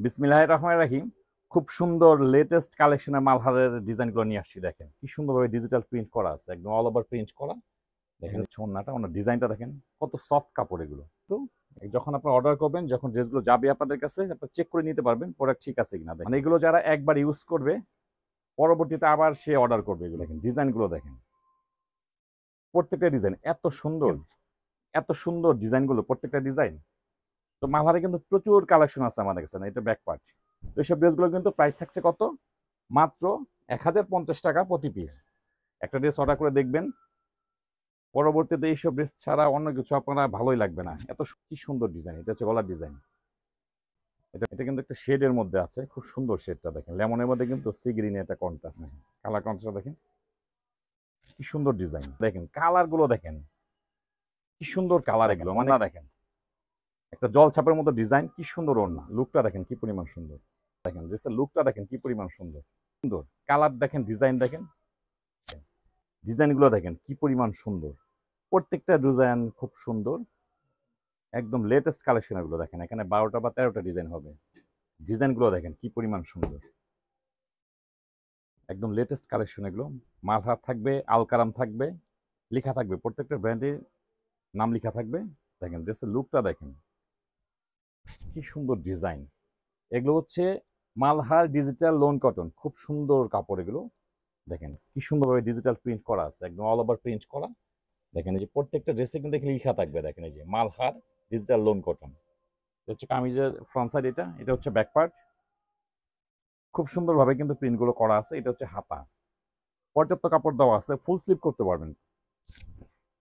বিসমিল্লাহির রহমানির রহিম। খুব সুন্দর লেটেস্ট কালেকশনের মালহারের ডিজাইনগুলো নিয়ে আসছি। দেখেন কি সুন্দরভাবে ডিজিটাল প্রিন্ট করা আছে, একদম অল ওভার প্রিন্ট করা। দেখেন ওড়নাটা, ওনার ডিজাইনটা দেখেন কত সফট কাপড় এগুলো। তো যখন আপনারা অর্ডার করবেন, যখন ড্রেসগুলো যাবে আপনাদের কাছে, আপনারা চেক করে নিতে পারবেন প্রোডাক্ট ঠিক আছে কিনা। মানে এগুলো যারা একবার ইউজ করবে পরবর্তীতে আবার সে অর্ডার করবে। এগুলো দেখেন, ডিজাইনগুলো দেখেন, প্রত্যেকটা ডিজাইন এত সুন্দর, এত সুন্দর ডিজাইনগুলো, প্রত্যেকটা ডিজাইন। তো মালহারে কিন্তু প্রচুর কালেকশন আছে আমাদের কাছে। এটা ব্যাক পার্ট। তো এইসব ড্রেসগুলো কিন্তু প্রাইস থাকছে কত? মাত্র 1050 টাকা প্রতি পিস। একটা ড্রেস অর্ডার করে দেখবেন, পরবর্তীতে এইসব ড্রেস ছাড়া অন্য কিছু আপনারা ভালোই লাগবে না। এত কি সুন্দর ডিজাইন। এটা হচ্ছে গলার ডিজাইন। এটা কিন্তু একটা শেডের মধ্যে আছে, খুব সুন্দর শেডটা দেখেন। লেমনের মধ্যে কিন্তু সি গ্রিন একটা কন্ট্রাস্ট, কালার কন্ট্রাস্ট দেখেন কি সুন্দর ডিজাইন। দেখেন কালার গুলো দেখেন কি সুন্দর কালার এগুলো। মানে দেখেন একটা জল ছাপের মতো ডিজাইন, কি সুন্দর ওড়না। লুকটা দেখেন কি পরিমাণ সুন্দর। দেখেন ড্রেসের লুকটা দেখেন কি পরিমাণ সুন্দর। সুন্দর কালার দেখেন, ডিজাইন দেখেন, ডিজাইনগুলো দেখেন কি পরিমাণ সুন্দর। প্রত্যেকটা ডিজাইন খুব সুন্দর, একদম লেটেস্ট কালেকশন। এগুলো দেখেন, এখানে 12টা বা 13টা ডিজাইন হবে। ডিজাইনগুলো দেখেন কি পরিমাণ সুন্দর, একদম লেটেস্ট কালেকশন এগুলো। মালহার থাকবে, আলকারাম থাকবে, লেখা থাকবে, প্রত্যেকটা ব্র্যান্ডের নাম লেখা থাকবে। দেখেন ড্রেসের লুকটা দেখেন কি সুন্দর ডিজাইন। এগুলো হচ্ছে মালহার ডিজিটাল লোন কটন, খুব সুন্দর কাপড় এগুলো। দেখেন কি সুন্দরভাবে ডিজিটাল প্রিন্ট করা আছে, একদম অল ওভার প্রিন্ট করা। দেখেন এই যে প্রত্যেকটা ড্রেসে কিন্তু এখানে লেখা থাকবে। দেখেন এই যে মালহার ডিজিটাল লোন কটন। এটা হচ্ছে কামিজের ফ্রন্ট সাইড, এটা হচ্ছে ব্যাক পার্ট। খুব সুন্দরভাবে কিন্তু প্রিন্টগুলো করা আছে। এটা হচ্ছে হাতা, পর্যাপ্ত কাপড় দেওয়া আছে, ফুল স্লিপ করতে পারবেন।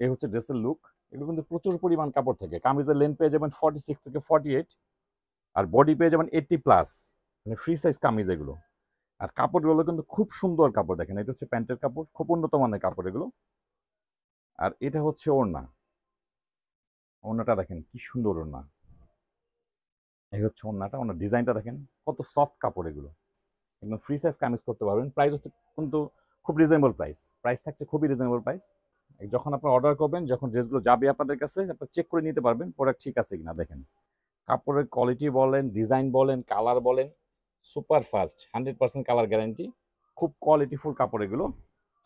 এই হচ্ছে ড্রেসের লুক। এগুলো কিন্তু প্রচুর পরিমাণ কাপড় থাকে। কামিজের লেন্থ পেয়ে যাবেন 46 থেকে 48, আর বডি পেয়ে যাবেন 80+, মানে ফ্রি সাইজ কামিজ এগুলো। আর কাপড়গুলো কিন্তু খুব সুন্দর কাপড়। দেখেন এটা হচ্ছে প্যান্টের কাপড়, খুব উন্নত মানের কাপড় এগুলো। আর এটা হচ্ছে ওড়না, ওড়নাটা দেখেন কি সুন্দর ওড়না। এই হচ্ছে ওড়নাটা, ওনার ডিজাইনটা দেখেন কত সফট কাপড় এগুলো। একদম ফ্রি সাইজ কামিজ করতে পারবেন। প্রাইস হচ্ছে কিন্তু খুব রিজনেবল প্রাইস। প্রাইস থাকছে খুবই রিজনেবল প্রাইস। যখন আপনারা অর্ডার করবেন, যখন ড্রেসগুলো যাবে আপনাদের কাছে, আপনারা চেক করে নিতে পারবেন প্রোডাক্ট ঠিক আছে কিনা। দেখেন কাপড়ের কোয়ালিটি বলেন, ডিজাইন বলেন, কালার বলেন, সুপার ফাস্ট, 100% কালার গ্যারান্টি। খুব কোয়ালিটিফুল কাপড় এগুলো,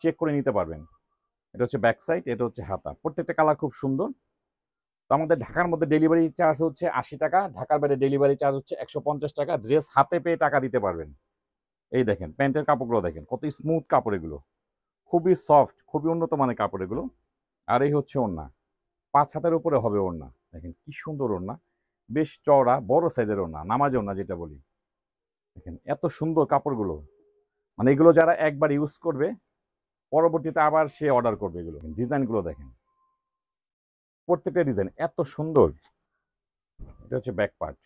চেক করে নিতে পারবেন। এটা হচ্ছে ব্যাক সাইড, এটা হচ্ছে হাতা। প্রত্যেকটা কালার খুব সুন্দর। তো আমাদের ঢাকার মধ্যে ডেলিভারি চার্জ হচ্ছে 80 টাকা, ঢাকার বাইরে ডেলিভারি চার্জ হচ্ছে 150 টাকা। ড্রেস হাতে পেয়ে টাকা দিতে পারবেন। এই দেখেন প্যান্টের কাপড়গুলো দেখেন কত স্মুথ কাপড় এগুলো, খুবই সফট, খুবই উন্নত মানের কাপড় এগুলো। আর এই হচ্ছে ওড়না, 5 হাতের উপরে হবে ওড়না। দেখেন কি সুন্দর ওড়না, বেশ চওড়া বড় সাইজের ওড়না, নামাজি ওড়না যেটা বলি। দেখেন এত সুন্দর কাপড়গুলো। মানে এগুলো যারা একবার ইউজ করবে পরবর্তীতে আবার সে অর্ডার করবে। এগুলো ডিজাইনগুলো দেখেন, প্রত্যেকটা ডিজাইন এত সুন্দর। এটা হচ্ছে ব্যাক পার্ট।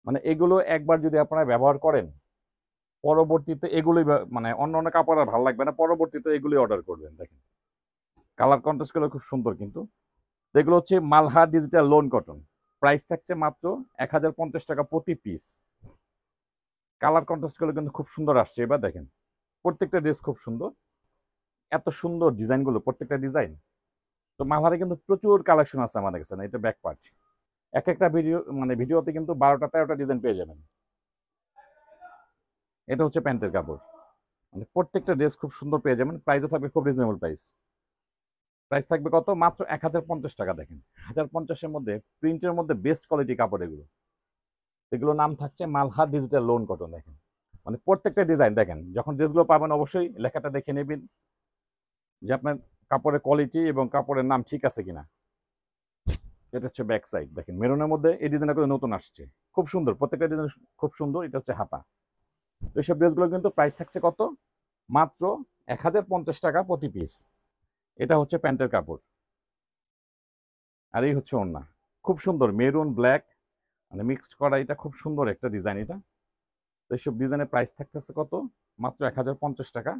মানে এগুলো একবার যদি আপনারা ব্যবহার করেন, পরবর্তীতে এগুলোই মানে অন্য অন্য কাপড় আর ভালো লাগবে না, পরবর্তীতে এগুলোই অর্ডার করবেন। দেখেন কালার কন্ট্রাস্ট গুলো খুব সুন্দর কিন্তু। এগুলো হচ্ছে Malhar digital lawn cotton. Price থাকছে মাত্র 1050 টাকা প্রতি পিস। কালার কন্ট্রাস্ট গুলো কিন্তু খুব সুন্দর আসছে। এবার দেখেন প্রত্যেকটা ড্রেস খুব সুন্দর, এত সুন্দর ডিজাইনগুলো, প্রত্যেকটা ডিজাইন। তো মালহারে কিন্তু প্রচুর কালেকশন আছে আমাদের কাছে। এটা ব্যাক পার্ট। এক একটা ভিডিও মানে ভিডিওতে কিন্তু 12টা 13টা ডিজাইন পেয়ে যাবেন। এটা হচ্ছে প্যান্টের কাপড়। মানে প্রত্যেকটা ড্রেস খুব সুন্দর পেয়ে যাবেন। প্রাইসও থাকবে খুব রিজনেবল প্রাইস। প্রাইস থাকবে কত? মাত্র 1050 টাকা। দেখেন 1050-এর মধ্যে প্রিন্টের মধ্যে বেস্ট কোয়ালিটি কাপড় এগুলো। এগুলো নাম থাকছে মালহার ডিজিটাল লোন কটন। দেখেন মানে প্রত্যেকটা ডিজাইন দেখেন, যখন ড্রেসগুলো পাবেন অবশ্যই লেখাটা দেখে নেবেন যে আপনার কাপড়ের কোয়ালিটি এবং কাপড়ের নাম ঠিক আছে কিনা। এটা হচ্ছে ব্যাক সাইড। দেখেন মেরুনের মধ্যে এই ডিজাইনটা করে নতুন আসছে, খুব সুন্দর। প্রত্যেকটা ডিজাইন খুব সুন্দর। এটা হচ্ছে হাতা। তো এইসব ড্রেসগুলো কিন্তু প্রাইস থাকছে কত? মাত্র 1050 টাকা প্রতি পিস। এটা হচ্ছে প্যান্টের কাপড়। আর এই হচ্ছে ওড়না, খুব সুন্দর মেরুন ব্ল্যাক মানে মিক্সড করা। এটা খুব সুন্দর একটা ডিজাইন এটা। তো এইসব ডিজাইনের প্রাইস থাকতেছে কত? মাত্র 1050 টাকা।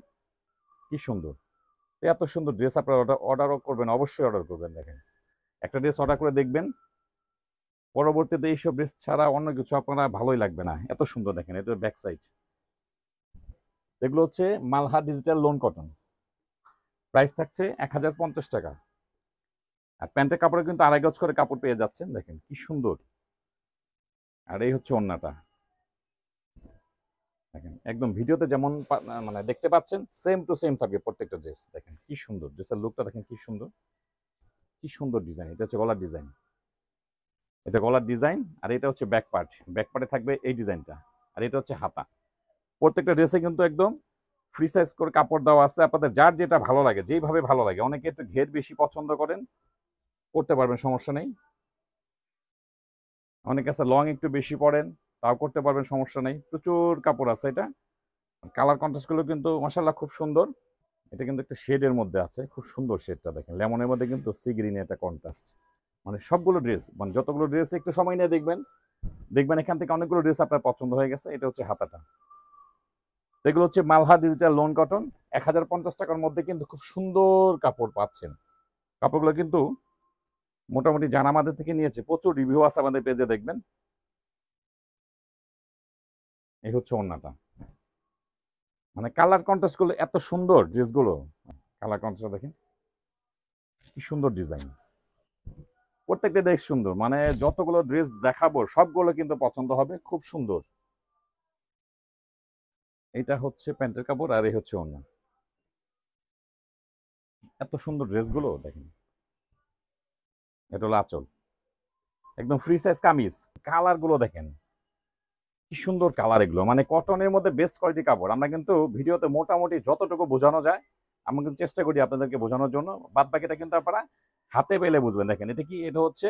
কি সুন্দর। এত সুন্দর ড্রেস আপনারা অর্ডারও করবেন, অবশ্যই অর্ডার করবেন। দেখেন একটা ড্রেস অর্ডার করে দেখবেন, পরবর্তীতে এইসব ড্রেস ছাড়া অন্য কিছু আপনারা ভালোই লাগবে না। এত সুন্দর। দেখেন এটা ব্যাক সাইড। এগুলো হচ্ছে Malhar digital lawn cotton. Price থাকছে 1050 টাকা। আর প্যান্টের কাপড়ে কিন্তু 2.5 গজ করে কাপড় পেয়ে যাচ্ছেন। দেখেন কি সুন্দর। আর এই হচ্ছে ওড়নাটা। দেখেন একদম ভিডিওতে যেমন মানে দেখতে পাচ্ছেন সেম টু সেম থাকবে প্রত্যেকটা ড্রেস। দেখেন কি সুন্দর ড্রেসের লুকটা, দেখেন কি সুন্দর, কি সুন্দর ডিজাইন। এটা হচ্ছে গলার ডিজাইন, এটা গলার ডিজাইন, আর এটা হচ্ছে ব্যাক পার্ট। ব্যাক পার্টে থাকবে এই ডিজাইনটা, আর এটা হচ্ছে হাতা। প্রত্যেকটা ড্রেসে কিন্তু একদম ফ্রি সাইজ করে কাপড় দেওয়া আছে। আপনাদের যার যেটা ভালো লাগে, যেইভাবে ভালো লাগে, অনেকে একটু ঘের বেশি পছন্দ করেন, করতে পারবেন, সমস্যা নেই। অনেকে আছে লং একটু বেশি পড়েন, তাও করতে পারবেন, সমস্যা নেই। প্রচুর কাপড় আছে। এটা কালার কন্ট্রাস্ট গুলো কিন্তু মাশাআল্লাহ খুব সুন্দর। এটা কিন্তু একটা শেডের মধ্যে আছে, খুব সুন্দর শেডটা দেখেন। লেমনের মধ্যে কিন্তু সি গ্রিনে একটা কন্ট্রাস্ট। মানে সবগুলো ড্রেস, মানে যতগুলো ড্রেস একটু সময় নিয়ে দেখবেন, দেখবেন এখান থেকে অনেকগুলো ড্রেস আপনার পছন্দ হয়ে গেছে। এটা হচ্ছে হাতাটা। এগুলো হচ্ছে মালহা ডিজিটাল লোন কটন। 1050 টাকার মধ্যে কিন্তু খুব সুন্দর কাপড় পাচ্ছেন। কাপড়গুলো কিন্তু মোটামুটি জানা আমাদের থেকে নিয়েছে, প্রচুর রিভিউ আছে আমাদের পেজে, দেখবেন। এই হচ্ছে ওড়নাটা। মানে কালার কন্ট্রাস্ট গুলো এত সুন্দর, ড্রেসগুলো কালার কন্ট্রাস্ট দেখেন কি সুন্দর ডিজাইন। প্রত্যেকটা ড্রেস সুন্দর, মানে যতগুলো ড্রেস দেখাবো সবগুলো কিন্তু পছন্দ হবে, খুব সুন্দর। এটা হচ্ছে প্যান্টের কাপড়, আর এই হচ্ছে ওড়না। এত সুন্দর ড্রেসগুলো দেখেন। এটা হলো আঁচল, একদম ফ্রি সাইজ কামিজ। কালার গুলো দেখেন কি সুন্দর কালার। এগুলো মানে কটনের মধ্যে বেস্ট কোয়ালিটি কাপড়। আমরা কিন্তু ভিডিওতে মোটামুটি যতটুকু বোঝানো যায় আমরা কিন্তু চেষ্টা করি আপনাদেরকে বোঝানোর জন্য। বাদ বাকিটা কিন্তু আপনারা হাতে পেলে বুঝবেন। দেখেন এটা কি, এটা হচ্ছে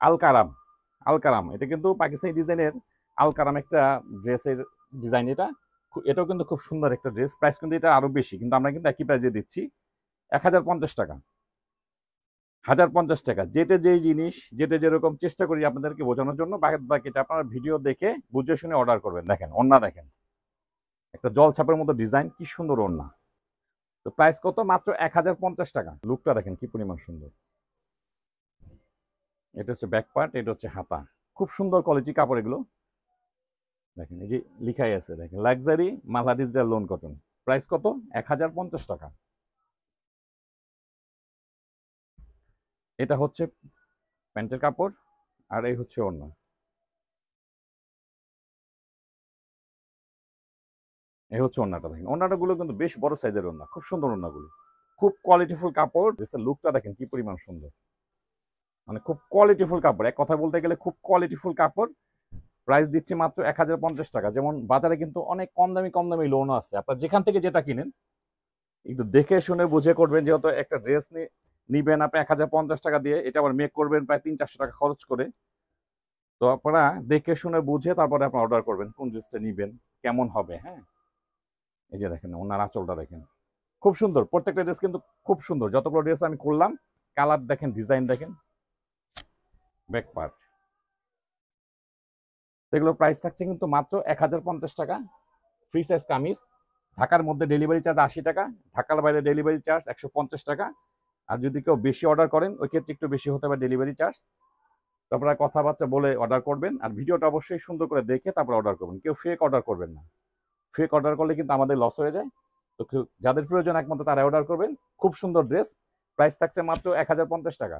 আলকারাম। আলকারাম এটা কিন্তু পাকিস্তানি ডিজাইনের আলকারাম একটা ড্রেসের ডিজাইন। এটা এটাও কিন্তু খুব সুন্দর একটা ড্রেস। প্রাইস কিন্তু এটা আরো বেশি, কিন্তু আমরা কিন্তু একই প্রাইসে দিচ্ছি 1050 টাকা। 1050 টাকা। যেটা যেই জিনিস, যেটা যেরকম চেষ্টা করি আপনাদেরকে বোঝানোর জন্য। বাকিটা আপনারা ভিডিও দেখে বুঝে শুনে অর্ডার করবেন। দেখেন ওড়না, দেখেন একটা জল ছাপের মতো ডিজাইন, কি সুন্দর ওড়না। তো প্রাইস কত? মাত্র 1050 টাকা। লুকটা দেখেন কি পরিমাণ সুন্দর। এটা হচ্ছে ব্যাক পার্ট, এটা হচ্ছে হাতা। খুব সুন্দর কোয়ালিটি কাপড় এগুলো। দেখেন এই যে লিখাই আছে, দেখেন লাক্সারি মালহা ডিজিটাল লোন কটন। প্রাইস কত? 1050 টাকা। এটা হচ্ছে প্যান্টের কাপড়, আর এই হচ্ছে ওড়না। এই হচ্ছে ওড়নাটা। দেখেন ওড়নাটা গুলো কিন্তু বেশ বড় সাইজের ওড়না, খুব সুন্দর ওড়নাগুলো। খুব কোয়ালিটিফুল কাপড়। ড্রেসের লুকটা দেখেন কি পরিমাণ সুন্দর। মানে খুব কোয়ালিটিফুল কাপড়, এক কথা বলতে গেলে খুব কোয়ালিটিফুল কাপড়। প্রাইস দিচ্ছি মাত্র 1050 টাকা। যেমন বাজারে কিন্তু অনেক কম দামি লোনও আছে। আপনার যেখান থেকে যেটা কিনেন একটু দেখে শুনে বুঝে করবেন। যেহেতু একটা ড্রেস নিবেন আপনি 1050 টাকা দিয়ে, এটা আবার মেক করবেন প্রায় 300-400 টাকা খরচ করে। তো আপনারা দেখে শুনে বুঝে তারপরে আপনারা অর্ডার করবেন কোন ড্রেসটা নিবেন, কেমন হবে। হ্যাঁ, এই যে দেখেন ওনার আঁচলটা দেখেন খুব সুন্দর। প্রত্যেকটা ড্রেস কিন্তু খুব সুন্দর। যতগুলো ড্রেস আমি করলাম, কালার দেখেন, ডিজাইন দেখেন। ব্যাক পার্ট, এগুলো প্রাইস থাকছে কিন্তু মাত্র 1050 টাকা। Free size kameez. ঢাকার মধ্যে ডেলিভারি চার্জ 80 টাকা, ঢাকার বাইরে ডেলিভারি চার্জ 150 টাকা। আর যদি কেউ বেশি অর্ডার করেন ওই ক্ষেত্রে একটু বেশি হতে পারে ডেলিভারি চার্জ। তারপরে কথাবার্তা বলে অর্ডার করবেন। আর ভিডিওটা অবশ্যই সুন্দর করে দেখে তারপর অর্ডার করবেন। কেউ ফেক অর্ডার করবেন না। ফেক অর্ডার করলে কিন্তু আমাদের লস হয়ে যায়। তো যাদের প্রয়োজন একমাত্র তারা অর্ডার করবেন। খুব সুন্দর ড্রেস। প্রাইস থাকছে মাত্র 1050 টাকা।